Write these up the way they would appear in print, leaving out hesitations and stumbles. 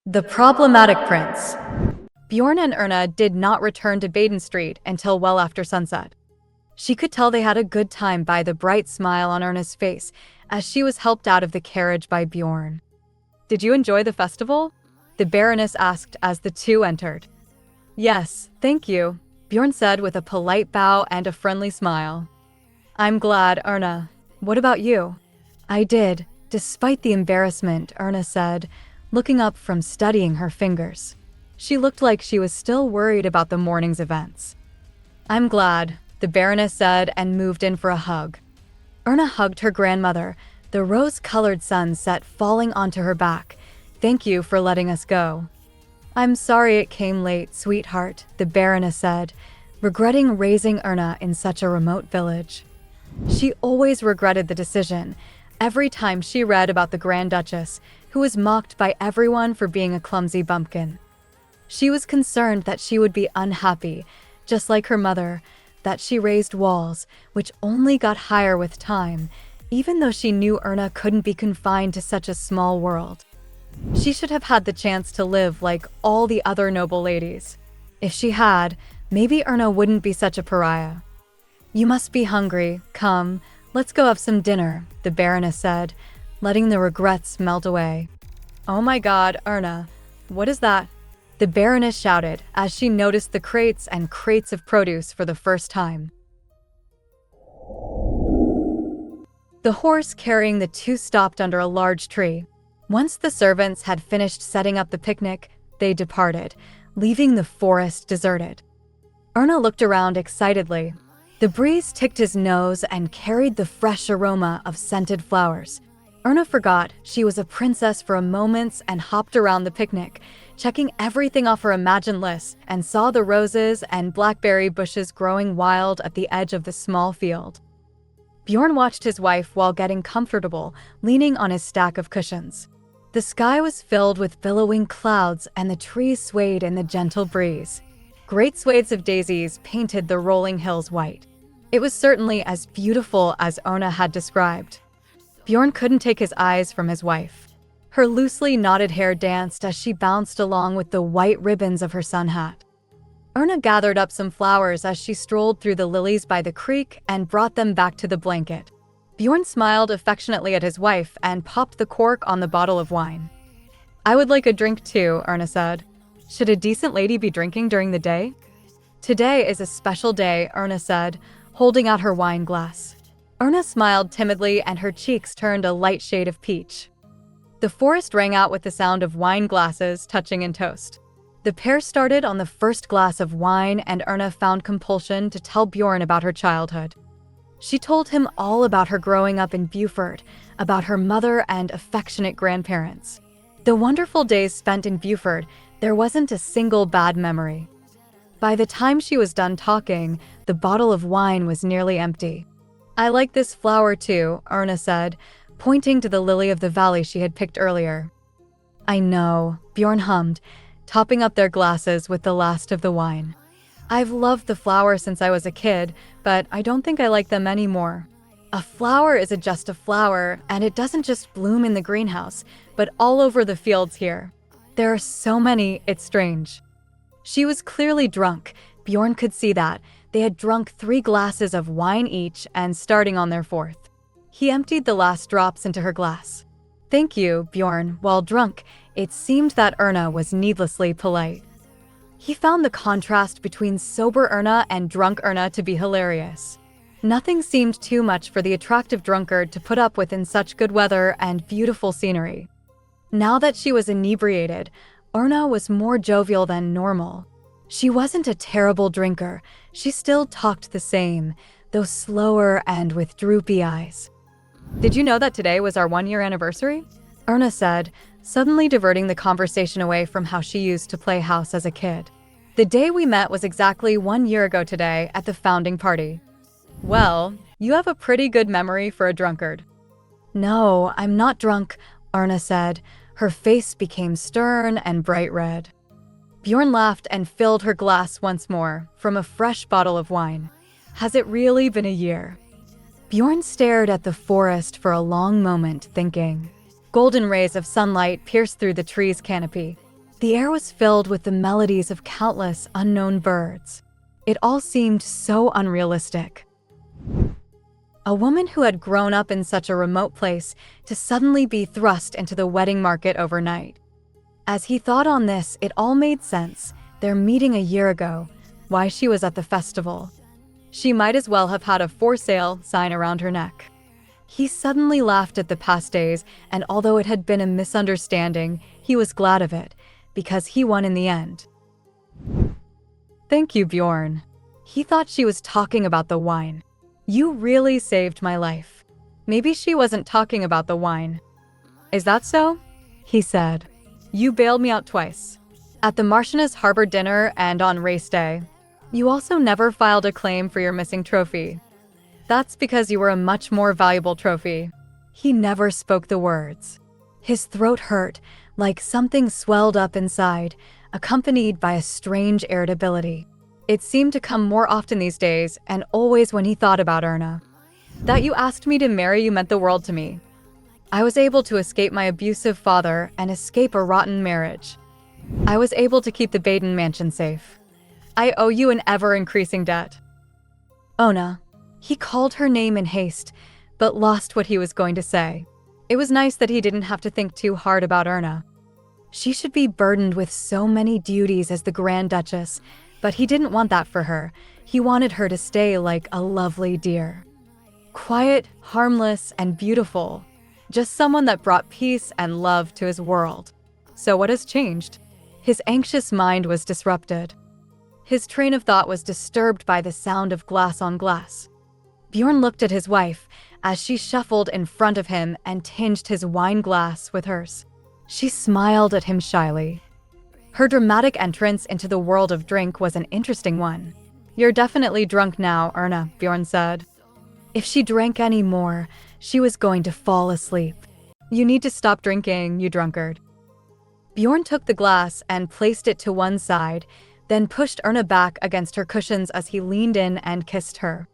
The Problematic Prince. Björn and Erna did not return to Baden Street until well after sunset. She could tell they had a good time by the bright smile on Erna's face as she was helped out of the carriage by Björn. "Did you enjoy the festival?" the Baroness asked as the two entered. "Yes, thank you," Björn said with a polite bow and a friendly smile. "I'm glad, Erna. What about you?" "I did, despite the embarrassment," Erna said, looking up from studying her fingers. She looked like she was still worried about the morning's events. "I'm glad," the Baroness said and moved in for a hug. Erna hugged her grandmother, the rose-colored sunset falling onto her back. "Thank you for letting us go." "I'm sorry it came late, sweetheart," the Baroness said, regretting raising Erna in such a remote village. She always regretted the decision, every time she read about the Grand Duchess, who was mocked by everyone for being a clumsy bumpkin. She was concerned that she would be unhappy, just like her mother, that she raised walls, which only got higher with time, even though she knew Erna couldn't be confined to such a small world. She should have had the chance to live like all the other noble ladies. If she had, maybe Erna wouldn't be such a pariah. "You must be hungry. Come, let's go have some dinner," the Baroness said, letting the regrets melt away. "Oh my God, Erna, what is that?" the Baroness shouted as she noticed the crates and crates of produce for the first time. The horse carrying the two stopped under a large tree. Once the servants had finished setting up the picnic, they departed, leaving the forest deserted. Erna looked around excitedly. The breeze ticked his nose and carried the fresh aroma of scented flowers. Erna forgot she was a princess for a moment and hopped around the picnic, checking everything off her imagined list, and saw the roses and blackberry bushes growing wild at the edge of the small field. Björn watched his wife while getting comfortable, leaning on his stack of cushions. The sky was filled with billowing clouds and the trees swayed in the gentle breeze. Great swathes of daisies painted the rolling hills white. It was certainly as beautiful as Erna had described. Björn couldn't take his eyes from his wife. Her loosely knotted hair danced as she bounced along with the white ribbons of her sun hat. Erna gathered up some flowers as she strolled through the lilies by the creek and brought them back to the blanket. Björn smiled affectionately at his wife and popped the cork on the bottle of wine. "I would like a drink too," Erna said. "Should a decent lady be drinking during the day?" "Today is a special day," Erna said, holding out her wine glass. Erna smiled timidly and her cheeks turned a light shade of peach. The forest rang out with the sound of wine glasses touching in toast. The pair started on the first glass of wine and Erna found compulsion to tell Björn about her childhood. She told him all about her growing up in Beaufort, about her mother and affectionate grandparents. The wonderful days spent in Beaufort, there wasn't a single bad memory. By the time she was done talking, the bottle of wine was nearly empty. "I like this flower too," Erna said, pointing to the lily of the valley she had picked earlier. "I know," Björn hummed, topping up their glasses with the last of the wine. "I've loved the flowers since I was a kid, but I don't think I like them anymore. A flower isn't just a flower, and it doesn't just bloom in the greenhouse, but all over the fields here. There are so many, it's strange." She was clearly drunk. Björn could see that. They had drunk 3 glasses of wine each and starting on their 4th. He emptied the last drops into her glass. "Thank you, Björn." While drunk, it seemed that Erna was needlessly polite. He found the contrast between sober Erna and drunk Erna to be hilarious. Nothing seemed too much for the attractive drunkard to put up with in such good weather and beautiful scenery. Now that she was inebriated, Erna was more jovial than normal. She wasn't a terrible drinker. She still talked the same, though slower and with droopy eyes. "Did you know that today was our 1-year anniversary?" Erna said, suddenly diverting the conversation away from how she used to play house as a kid. "The day we met was exactly 1 year ago today at the founding party." "Well, you have a pretty good memory for a drunkard." "No, I'm not drunk," Erna said. Her face became stern and bright red. Björn laughed and filled her glass once more from a fresh bottle of wine. "Has it really been a year?" Björn stared at the forest for a long moment, thinking. Golden rays of sunlight pierced through the tree's canopy. The air was filled with the melodies of countless unknown birds. It all seemed so unrealistic. A woman who had grown up in such a remote place to suddenly be thrust into the wedding market overnight. As he thought on this, it all made sense. Their meeting a year ago, why she was at the festival. She might as well have had a for sale sign around her neck. He suddenly laughed at the past days, and although it had been a misunderstanding, he was glad of it, because he won in the end. Thank you, Bjorn. He thought she was talking about the wine. You really saved my life. Maybe she wasn't talking about the wine. Is that so? He said. You bailed me out twice. At the Martianus Harbor dinner and on race day. You also never filed a claim for your missing trophy. That's because you were a much more valuable trophy. He never spoke the words. His throat hurt, like something swelled up inside, accompanied by a strange irritability. It seemed to come more often these days, and always when he thought about Erna. That you asked me to marry you meant the world to me. I was able to escape my abusive father and escape a rotten marriage. I was able to keep the Baden mansion safe. I owe you an ever-increasing debt. Ona. He called her name in haste, but lost what he was going to say. It was nice that he didn't have to think too hard about Erna. She should be burdened with so many duties as the Grand Duchess, but he didn't want that for her. He wanted her to stay like a lovely deer. Quiet, harmless, and beautiful. Just someone that brought peace and love to his world. So what has changed? His anxious mind was disrupted. His train of thought was disturbed by the sound of glass on glass. Bjorn looked at his wife as she shuffled in front of him and tinged his wine glass with hers. She smiled at him shyly. Her dramatic entrance into the world of drink was an interesting one. You're definitely drunk now, Erna, Bjorn said. If she drank any more, she was going to fall asleep. You need to stop drinking, you drunkard. Bjorn took the glass and placed it to one side, then pushed Erna back against her cushions as he leaned in and kissed her.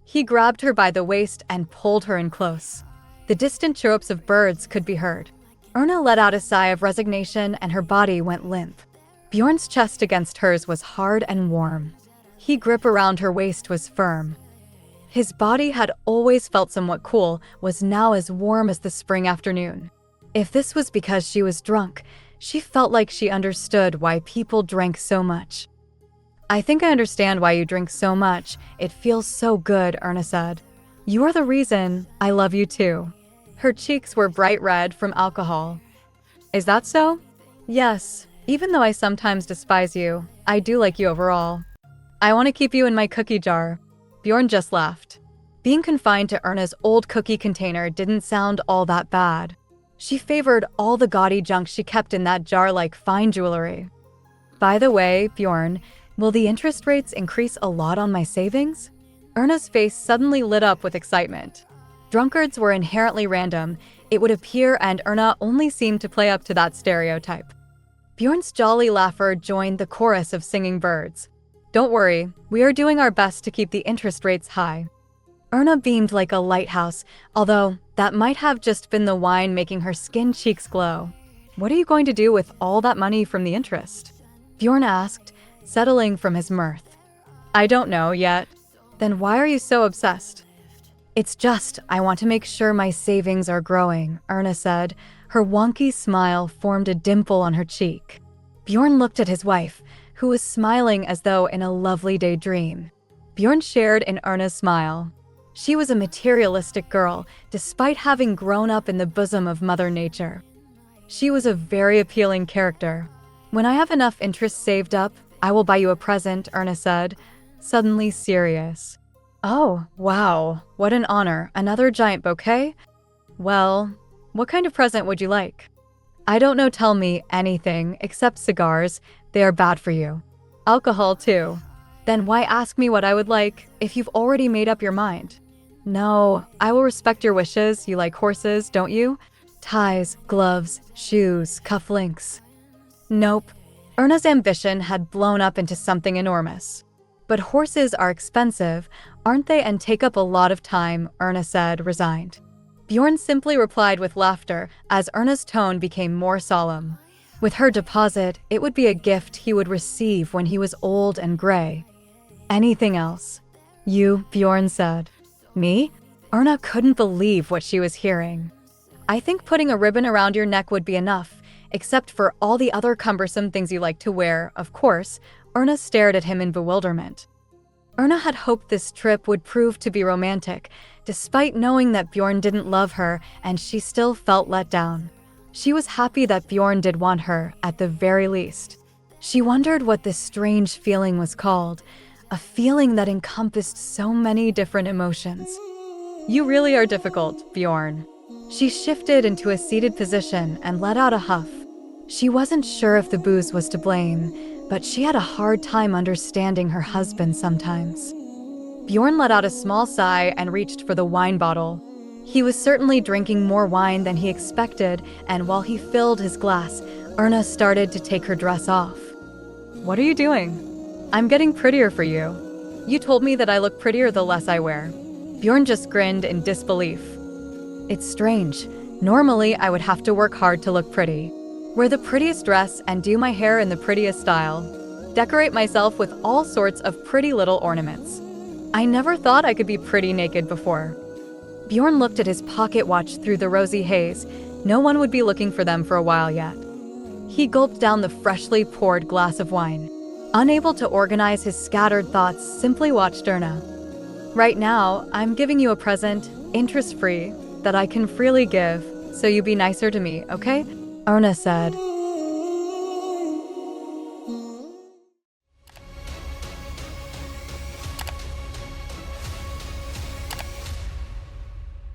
He grabbed her by the waist and pulled her in close. The distant chirrups of birds could be heard. Erna let out a sigh of resignation and her body went limp. Bjorn's chest against hers was hard and warm. His grip around her waist was firm. His body had always felt somewhat cool, was now as warm as the spring afternoon. If this was because she was drunk, she felt like she understood why people drank so much. I think I understand why you drink so much. It feels so good, Erna said. You are the reason I love you too. Her cheeks were bright red from alcohol. Is that so? Yes, even though I sometimes despise you, I do like you overall. I want to keep you in my cookie jar. Bjorn just laughed. Being confined to Erna's old cookie container didn't sound all that bad. She favored all the gaudy junk she kept in that jar like fine jewelry. By the way, Bjorn, will the interest rates increase a lot on my savings? Erna's face suddenly lit up with excitement. Drunkards were inherently random, it would appear, and Erna only seemed to play up to that stereotype. Bjorn's jolly laughter joined the chorus of singing birds. Don't worry, we are doing our best to keep the interest rates high. Erna beamed like a lighthouse, although that might have just been the wine making her skin cheeks glow. What are you going to do with all that money from the interest? Bjorn asked, settling from his mirth. I don't know yet. Then why are you so obsessed? It's just, I want to make sure my savings are growing, Erna said. Her wonky smile formed a dimple on her cheek. Bjorn looked at his wife, who was smiling as though in a lovely daydream. Bjorn shared in Erna's smile. She was a materialistic girl, despite having grown up in the bosom of Mother Nature. She was a very appealing character. When I have enough interest saved up, I will buy you a present, Erna said, suddenly serious. Oh, wow, what an honor. Another giant bouquet? Well, what kind of present would you like? I don't know, tell me anything except cigars. They are bad for you. Alcohol too. Then why ask me what I would like if you've already made up your mind? No, I will respect your wishes. You like horses, don't you? Ties, gloves, shoes, cufflinks. Nope. Erna's ambition had blown up into something enormous. But horses are expensive, aren't they, and take up a lot of time, Erna said, resigned. Bjorn simply replied with laughter as Erna's tone became more solemn. With her deposit, it would be a gift he would receive when he was old and gray. Anything else? You, Bjorn said. Me? Erna couldn't believe what she was hearing. I think putting a ribbon around your neck would be enough, except for all the other cumbersome things you like to wear, of course. Erna stared at him in bewilderment. Erna had hoped this trip would prove to be romantic, despite knowing that Bjorn didn't love her, and she still felt let down. She was happy that Bjorn did want her, at the very least. She wondered what this strange feeling was called, a feeling that encompassed so many different emotions. You really are difficult, Bjorn. She shifted into a seated position and let out a huff. She wasn't sure if the booze was to blame, but she had a hard time understanding her husband sometimes. Bjorn let out a small sigh and reached for the wine bottle. He was certainly drinking more wine than he expected, and while he filled his glass, Erna started to take her dress off. What are you doing? I'm getting prettier for you. You told me that I look prettier the less I wear. Bjorn just grinned in disbelief. It's strange. Normally, I would have to work hard to look pretty. Wear the prettiest dress and do my hair in the prettiest style. Decorate myself with all sorts of pretty little ornaments. I never thought I could be pretty naked before. Bjorn looked at his pocket watch through the rosy haze. No one would be looking for them for a while yet. He gulped down the freshly poured glass of wine. Unable to organize his scattered thoughts, simply watched Erna. Right now, I'm giving you a present, interest-free, that I can freely give, so you be nicer to me, okay? Erna said.